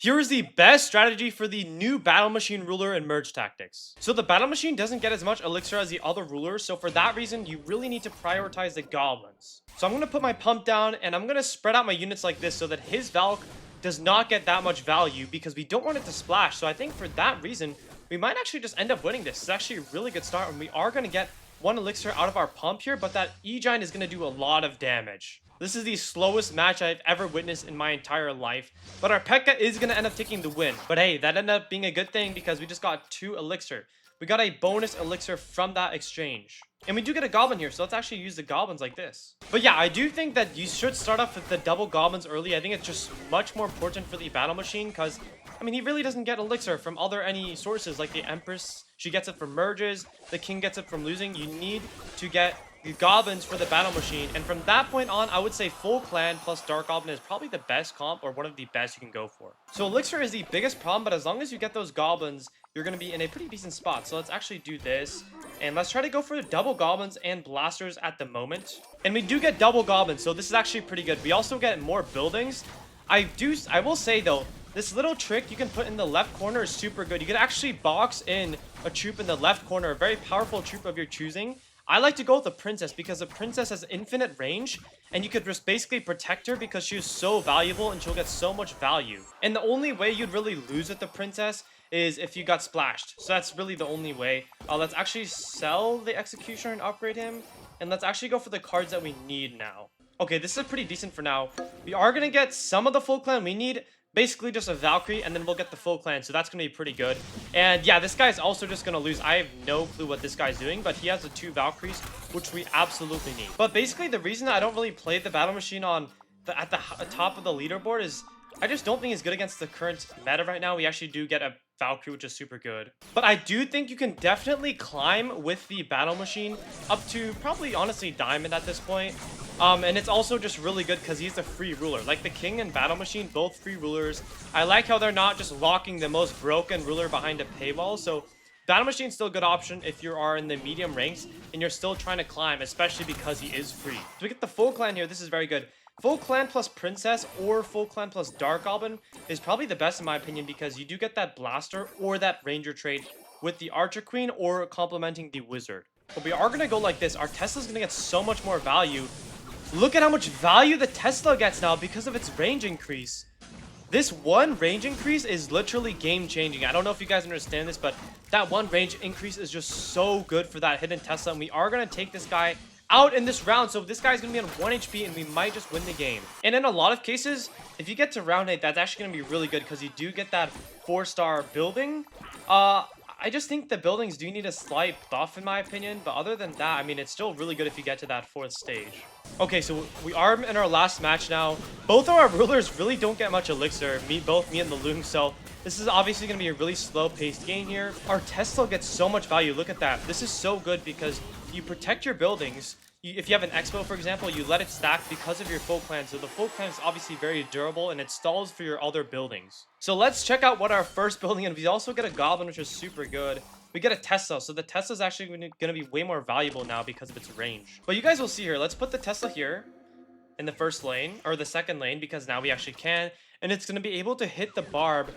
Here is the best strategy for the new Battle Machine ruler in Merge Tactics. So the Battle Machine doesn't get as much elixir as the other rulers, so for that reason, you really need to prioritize the goblins. So I'm going to put my pump down, and I'm going to spread out my units like this so that his Valk does not get that much value because we don't want it to splash. So I think for that reason, we might actually just end up winning this. It's actually a really good start, and we are going to get one elixir out of our pump here, but that E-Giant is going to do a lot of damage. This is the slowest match I've ever witnessed in my entire life. But our P.E.K.K.A is going to end up taking the win. But hey, that ended up being a good thing because we just got 2 elixir. We got a bonus elixir from that exchange. And we do get a goblin here, so let's actually use the goblins like this. But yeah, I do think that you should start off with the double goblins early. I think it's just much more important for the battle machine because, I mean, he really doesn't get elixir from any sources like the Empress. She gets it from merges. The king gets it from losing. You need to get the goblins for the battle machine, and from that point on, I would say full clan plus dark goblin is probably the best comp, or one of the best you can go for. So elixir is the biggest problem, but as long as you get those goblins, you're going to be in a pretty decent spot. So let's actually do this, and let's try to go for the double goblins and blasters at the moment. And we do get double goblins, so this is actually pretty good. We also get more buildings. I will say though, this little trick you can put in the left corner is super good. You can actually box in a troop in the left corner, a very powerful troop of your choosing. I like to go with the princess because the princess has infinite range and you could just basically protect her because she is so valuable and she'll get so much value. And the only way you'd really lose with the princess is if you got splashed. So that's really the only way. Let's actually sell the executioner and upgrade him. And let's actually go for the cards that we need now. Okay, this is pretty decent for now. We are going to get some of the full clan. We need basically just a Valkyrie, and then we'll get the full clan, so that's going to be pretty good. And yeah, this guy's also just going to lose. I have no clue what this guy's doing, but he has the 2 Valkyries, which we absolutely need. But basically, the reason I don't really play the battle machine on at the top of the leaderboard is I just don't think it's good against the current meta right now. We actually do get a Valkyrie, which is super good. But I do think you can definitely climb with the battle machine up to probably, honestly, diamond at this point. And it's also just really good because he's a free ruler. Like the king and battle machine, both free rulers. I like how they're not just locking the most broken ruler behind a paywall. So battle machine's still a good option if you are in the medium ranks and you're still trying to climb, especially because he is free. So we get the full clan here. This is very good. Full clan plus princess or full clan plus dark goblin is probably the best in my opinion because you do get that blaster or that ranger trade with the archer queen or complementing the wizard. But we are going to go like this. Our Tesla's going to get so much more value. Look at how much value the Tesla gets now because of its range increase. This one range increase is literally game changing. I don't know if you guys understand this, but that one range increase is just so good for that hidden Tesla. And we are going to take this guy out in this round. So this guy's going to be on 1 HP and we might just win the game. And in a lot of cases, if you get to round 8, that's actually going to be really good because you do get that 4-star building. I just think the buildings do need a slight buff in my opinion, but other than that, I mean, it's still really good if you get to that 4th stage. Okay, so we are in our last match now. Both of our rulers really don't get much elixir, both me and the Loong, so this is obviously going to be a really slow-paced game here. Our Tesla gets so much value, look at that. This is so good because you protect your buildings. If you have an expo, for example, you let it stack because of your full clan. So the full clan is obviously very durable and it stalls for your other buildings. So let's check out what our first building is. We also get a goblin, which is super good. We get a Tesla. So the Tesla is actually going to be way more valuable now because of its range. But you guys will see here. Let's put the Tesla here in the first lane or the second lane because now we actually can. And it's going to be able to hit the barb.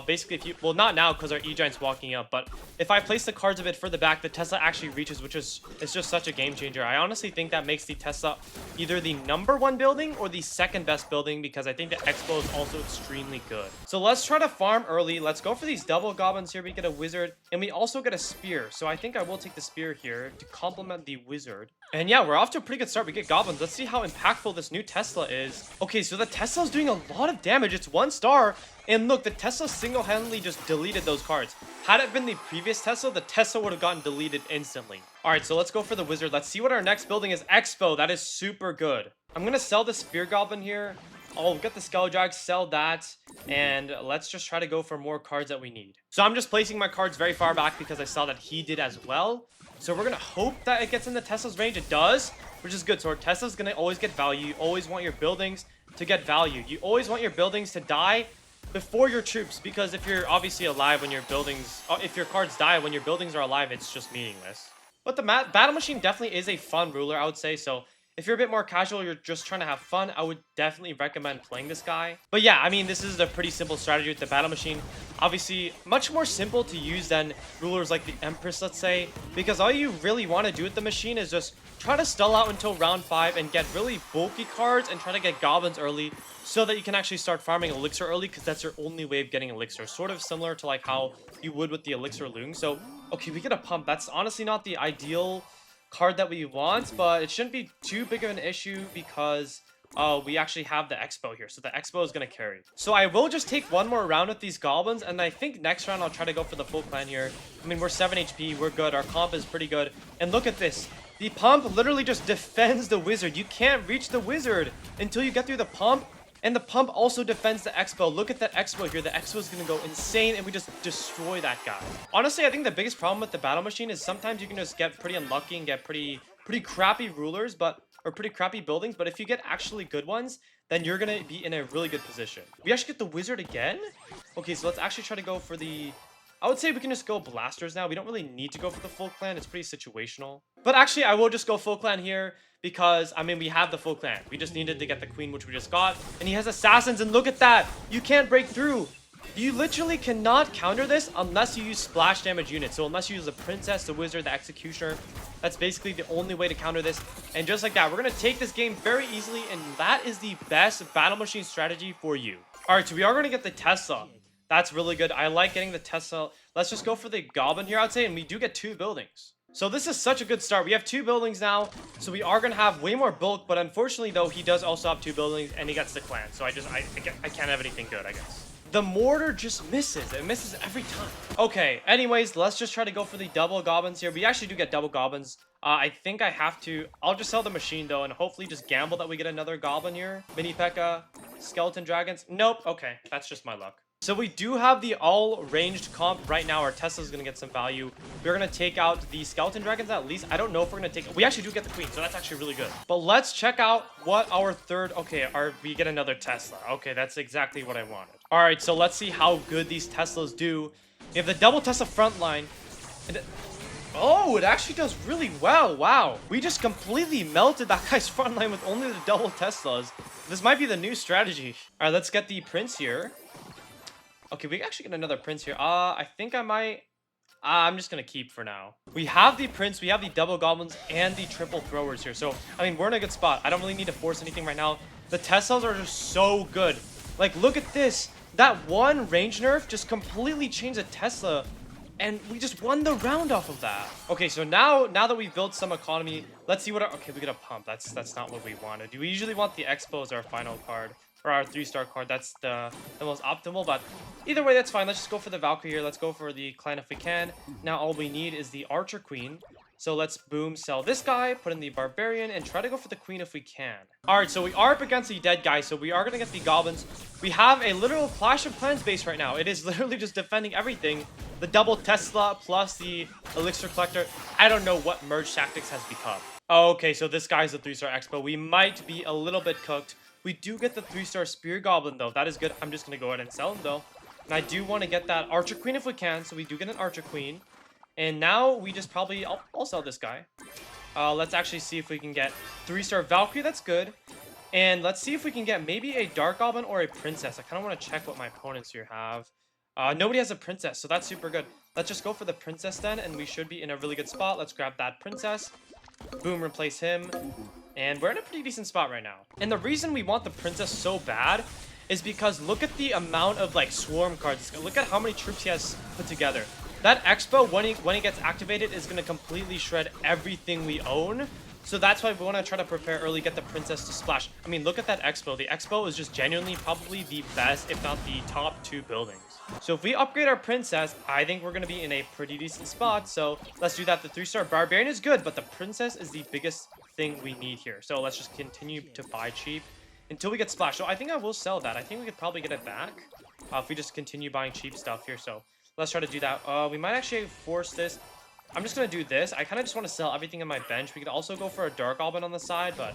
Basically, if you, well, not now because our E-Giant's walking up, but if I place the cards a bit further back, the Tesla actually reaches, which is, it's just such a game changer. I honestly think that makes the Tesla either the #1 building or the 2nd best building because I think the Expo is also extremely good. So let's try to farm early. Let's go for these double goblins here. We get a wizard and we also get a spear. So I think I will take the spear here to complement the wizard. And yeah, we're off to a pretty good start. We get goblins. Let's see how impactful this new Tesla is. Okay, so the Tesla is doing a lot of damage. It's 1 star. And look, the Tesla single-handedly just deleted those cards. Had it been the previous Tesla, the Tesla would have gotten deleted instantly. All right, so let's go for the wizard. Let's see what our next building is. Expo. That is super good. I'm going to sell the spear goblin here. Oh, get the Skeledrag, sell that, and let's just try to go for more cards that we need. So I'm just placing my cards very far back because I saw that he did as well. So we're going to hope that it gets in the Tesla's range. It does, which is good. So our Tesla's going to always get value. You always want your buildings to get value. You always want your buildings to die before your troops, because if you're obviously alive when your buildings, if your cards die when your buildings are alive, it's just meaningless. But the battle machine definitely is a fun ruler, I would say. So If you're a bit more casual, you're just trying to have fun, I would definitely recommend playing this guy. But yeah, I mean, this is a pretty simple strategy with the battle machine. Obviously, much more simple to use than rulers like the Empress, let's say, because all you really want to do with the machine is just try to stall out until round 5 and get really bulky cards and try to get goblins early so that you can actually start farming elixir early, because that's your only way of getting elixir. Sort of similar to like how you would with the elixir loom. So, okay, we get a pump. That's honestly not the ideal card that we want, but it shouldn't be too big of an issue because we actually have the expo here, so the expo is going to carry. So I will just take one more round with these goblins, and I think next round I'll try to go for the full clan here. I mean, we're 7 HP, we're good, our comp is pretty good, and look at this. The pump literally just defends the wizard. You can't reach the wizard until you get through the pump. And the pump also defends the expo. Look at that expo here. The expo is going to go insane, and we just destroy that guy. Honestly, I think the biggest problem with the battle machine is sometimes you can just get pretty unlucky and get pretty crappy rulers, or pretty crappy buildings. But if you get actually good ones, then you're going to be in a really good position. We actually get the wizard again? Okay, so let's actually try to go for the... I would say we can just go blasters now. We don't really need to go for the full clan. It's pretty situational. But actually, I will just go full clan here because, I mean, we have the full clan. We just needed to get the queen, which we just got. And he has assassins, and look at that. You can't break through. You literally cannot counter this unless you use splash damage units. So unless you use the princess, the wizard, the executioner, that's basically the only way to counter this. And just like that, we're going to take this game very easily, and that is the best battle machine strategy for you. All right, so we are going to get the Tesla. That's really good. I like getting the Tesla. Let's just go for the goblin here, I'd say, and we do get 2 buildings. So this is such a good start. We have 2 buildings now, so we are going to have way more bulk, but unfortunately, though, he does also have 2 buildings, and he gets the clan, so I can't have anything good, I guess. The mortar just misses. It misses every time. Okay, anyways, let's just try to go for the double goblins here. We actually do get double goblins. I think I have to... I'll just sell the machine, though, and hopefully just gamble that we get another goblin here. Mini P.E.K.K.A, skeleton dragons. Nope. Okay, that's just my luck. So we do have the all-ranged comp right now. Our Tesla's going to get some value. We're going to take out the skeleton dragons at least. I don't know if we're going to take... We actually do get the queen, so that's actually really good. But let's check out what our third... Okay, we get another Tesla. Okay, that's exactly what I wanted. All right, so let's see how good these Teslas do. We have the double Tesla front line. And oh, it actually does really well. Wow. We just completely melted that guy's front line with only the double Teslas. This might be the new strategy. All right, let's get the prince here. Okay, we actually get another prince here. I think I might... I'm just going to keep for now. We have the prince, we have the double goblins, and the triple throwers here. So, I mean, we're in a good spot. I don't really need to force anything right now. The Teslas are just so good. Like, look at this. That one range nerf just completely changed the Tesla. And we just won the round off of that. Okay, so now that we've built some economy, let's see what our... Okay, we get a pump. That's not what we wanted. We usually want the expo as our final card. Or our 3-star card. That's the most optimal, but either way, that's fine. Let's just go for the Valkyrie here. Let's go for the clan if we can. Now all we need is the Archer Queen. So let's boom sell this guy, put in the Barbarian, and try to go for the Queen if we can. Alright, so we are up against the dead guy, so we are going to get the Goblins. We have a literal Clash of Clans base right now. It is literally just defending everything. The double Tesla plus the Elixir Collector. I don't know what merge tactics has become. Okay, so this guy's the 3-star expo. We might be a little bit cooked. We do get the 3-star Spear Goblin, though. That is good. I'm just going to go ahead and sell him, though. And I do want to get that Archer Queen if we can. So we do get an Archer Queen. And now we just probably... I'll sell this guy. Let's actually see if we can get 3-star Valkyrie. That's good. And let's see if we can get maybe a Dark Goblin or a Princess. I kind of want to check what my opponents here have. Nobody has a Princess, so that's super good. Let's just go for the Princess then, and we should be in a really good spot. Let's grab that Princess. Boom, replace him. And we're in a pretty decent spot right now. And the reason we want the Princess so bad is because look at the amount of, like, swarm cards. Look at how many troops he has put together. That expo, when he gets activated, is going to completely shred everything we own. So that's why we want to try to prepare early, get the Princess to splash. I mean, look at that expo. The expo is just genuinely probably the best, if not the top 2 buildings. So if we upgrade our Princess, I think we're going to be in a pretty decent spot. So let's do that. The 3-star Barbarian is good, but the Princess is the biggest thing we need here. So let's just continue to buy cheap until we get splashed. So I think I will sell that. I think we could probably get it back if we just continue buying cheap stuff here. So let's try to do that. We might actually force this. I'm just going to do this. I kind of just want to sell everything in my bench. We could also go for a Dark Goblin on the side, but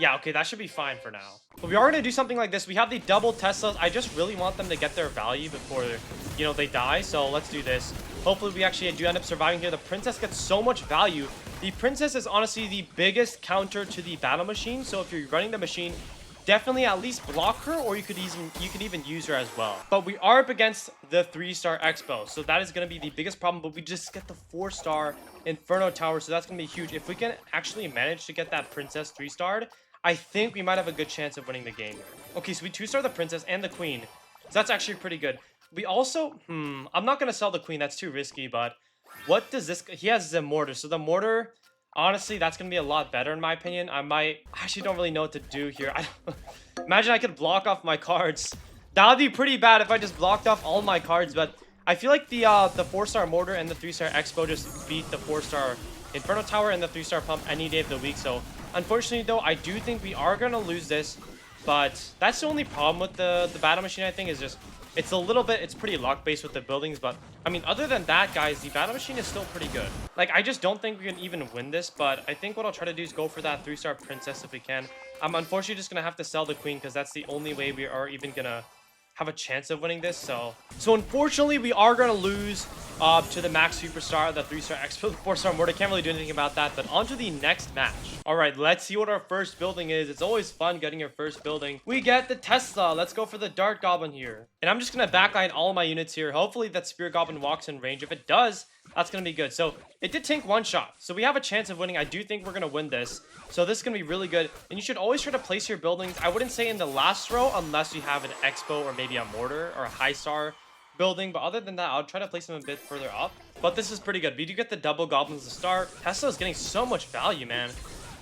Yeah, okay, that should be fine for now. But we are going to do something like this. We have the double Teslas. I just really want them to get their value before, you know, they die. So let's do this. Hopefully we actually do end up surviving here. The princess gets so much value. The princess is honestly the biggest counter to the battle machine. So if you're running the machine, definitely at least block her, or you could even use her as well. But we are up against the 3-star Expo, so that is going to be the biggest problem. But we just get the 4-star Inferno Tower, so that's going to be huge. If we can actually manage to get that princess 3-starred, I think we might have a good chance of winning the game here. Okay, so we 2-star the princess and the queen, so that's actually pretty good. We also I'm not going to sell the queen, that's too risky. But what does this, he has the mortar, so the mortar, honestly, that's going to be a lot better in my opinion. I actually don't really know what to do here. Imagine I could block off my cards. That would be pretty bad if I just blocked off all my cards. But I feel like the 4-star mortar and the 3-star Expo just beat the 4-star Inferno Tower and the 3-star pump any day of the week. So unfortunately though, I do think we are going to lose this. But that's the only problem with the battle machine, I think, is just it's pretty luck based with the buildings. But I mean, other than that, guys, the battle machine is still pretty good. Like, I just don't think we can even win this, but I think what I'll try to do is go for that 3-star princess if we can. I'm unfortunately just gonna have to sell the queen because that's the only way we are even gonna have a chance of winning this. So unfortunately we are gonna lose to the max superstar, the 3-star Expo, the 4-star mortar. Can't really do anything about that. But on to the next match. All right, let's see what our first building is. It's always fun getting your first building. We get the Tesla. Let's go for the Dart Goblin here, and I'm just gonna backline all my units here. Hopefully that Spirit Goblin walks in range. If it does, that's gonna be good. So it did tank 1 shot, so we have a chance of winning. I do think we're gonna win this, so this is gonna be really good. And you should always try to place your buildings, I wouldn't say in the last row unless you have an Expo or maybe a mortar or a high star building. But other than that, I'll try to place them a bit further up. But this is pretty good. We do get the double goblins to start. Tesla is getting so much value, man.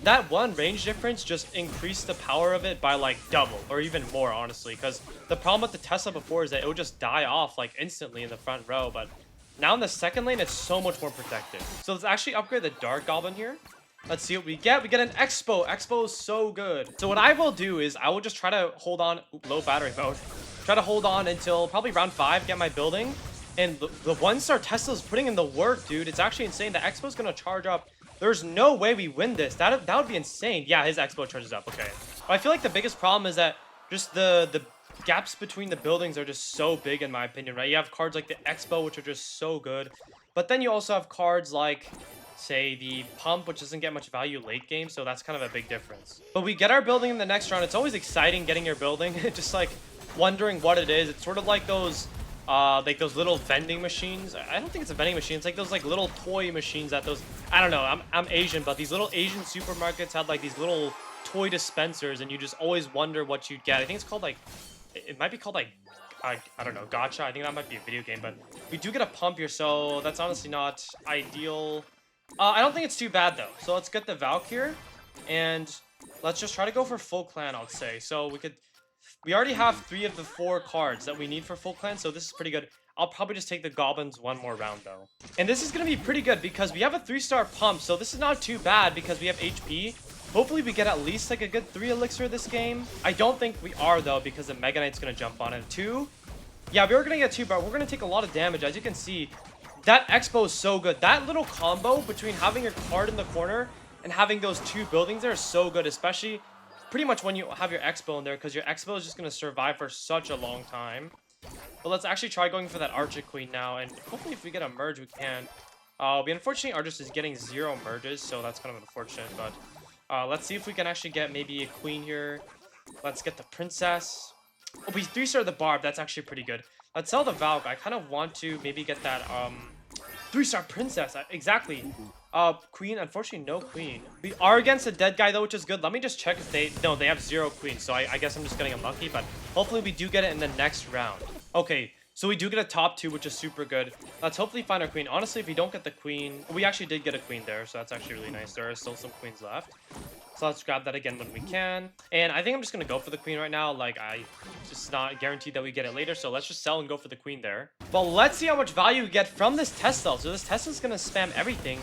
That one range difference just increased the power of it by like double or even more, honestly. Because the problem with the Tesla before is that it would just die off like instantly in the front row. But now in the second lane, it's so much more protected. So let's actually upgrade the Dark Goblin here. Let's see what we get. We get an Expo. Expo is so good. So what I will do is I will just try to hold on. Low battery mode. Try to hold on until probably round 5, get my building. And the 1-star Tesla is putting in the work, dude. It's actually insane. The Expo is going to charge up. There's no way we win this. That would be insane. Yeah, his Expo charges up. Okay. But I feel like the biggest problem is that just the gaps between the buildings are just so big, in my opinion, right? You have cards like the Expo, which are just so good. But then you also have cards like, say, the Pump, which doesn't get much value late game. So that's kind of a big difference. But we get our building in the next round. It's always exciting getting your building. Just like wondering what it is. It's sort of like those little vending machines. I don't think it's a vending machine. It's like those like little toy machines that those, I don't know, I'm Asian, but these little Asian supermarkets had like these little toy dispensers, and you just always wonder what you'd get. I think it's called like, it might be called like, I don't know, gacha. I think that might be a video game. But we do get a pump here, so that's honestly not ideal. I don't think it's too bad though. So let's get the Valk here, and let's just try to go for full clan, I'd say. So we already have 3 of the 4 cards that we need for full clan, so this is pretty good. I'll probably just take the goblins one more round though. And this is going to be pretty good because we have a 3-star pump, so this is not too bad because we have HP. Hopefully we get at least like a good 3 elixir this game. I don't think we are though because the Mega Knight's going to jump on it. 2? Yeah, we are going to get 2, but we're going to take a lot of damage. As you can see, that Expo is so good. That little combo between having your card in the corner and having those 2 buildings there is so good, especially pretty much when you have your Expo in there, because your Expo is just going to survive for such a long time. But let's actually try going for that Archer Queen now, and hopefully if we get a merge, we can. We unfortunately are just getting 0 merges, so that's kind of unfortunate. But let's see if we can actually get maybe a Queen here. Let's get the Princess. Oh, we 3-star the Barb. That's actually pretty good. Let's sell the Valk. I kind of want to maybe get that 3-star Princess. Exactly. Queen. Unfortunately, no Queen. We are against a dead guy, though, which is good. Let me just check if they... No, they have 0 Queens, so I guess I'm just getting unlucky, but hopefully we do get it in the next round. Okay, so we do get a top 2, which is super good. Let's hopefully find our Queen. Honestly, if we don't get the Queen... We actually did get a Queen there, so that's actually really nice. There are still some Queens left. So let's grab that again when we can. And I think I'm just going to go for the Queen right now. Like, it's just not guaranteed that we get it later. So let's just sell and go for the Queen there. But let's see how much value we get from this Tesla. So this Tesla's going to spam everything.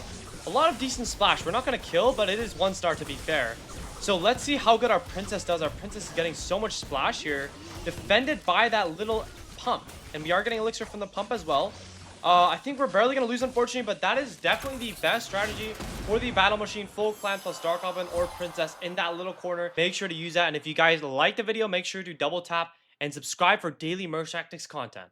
A lot of decent splash. We're not going to kill, but it is 1-star to be fair. So let's see how good our Princess does. Our Princess is getting so much splash here. Defended by that little pump. And we are getting elixir from the pump as well. I think we're barely going to lose, unfortunately, but that is definitely the best strategy for the Battle Machine, full clan plus Dark Goblin or Princess in that little corner. Make sure to use that, and if you guys like the video, make sure to double tap and subscribe for daily merch tactics content.